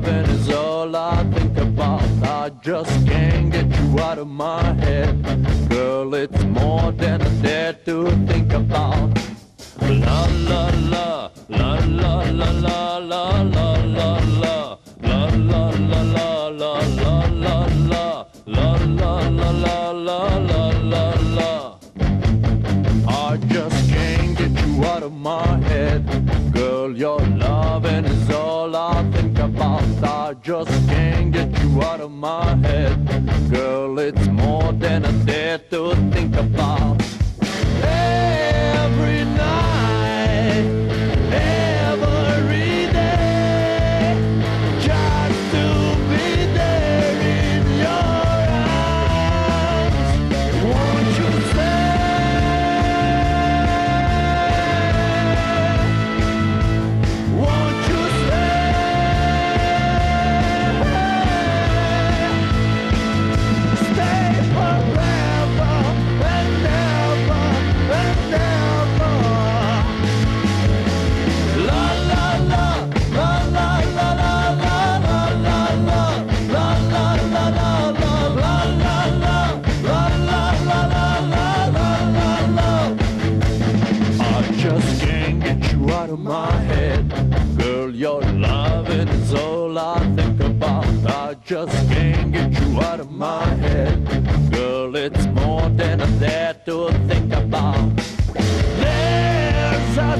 loving is all I think about. I just can't get you out of my head. Girl, it's more than I dare to think about. La la la, la la la la la la la la. La la la la la la la la. La la la la la la la la. I just can't get you out of my head. Girl, your loving is all I think about. I just can't get you out of my head. Girl, it's more than I dare to think about. Every night, every day, just to be there in your arms. Won't you stay? Won't you stay? Stay forever and never and never. La la la, la la la la la la la la, la la la la la la la la, la la la la la la la la. I just can't get you out of my head. Girl, your loving is all I think about. I just can't get you out of my head. Girl, it's more than I dare to think about. There's a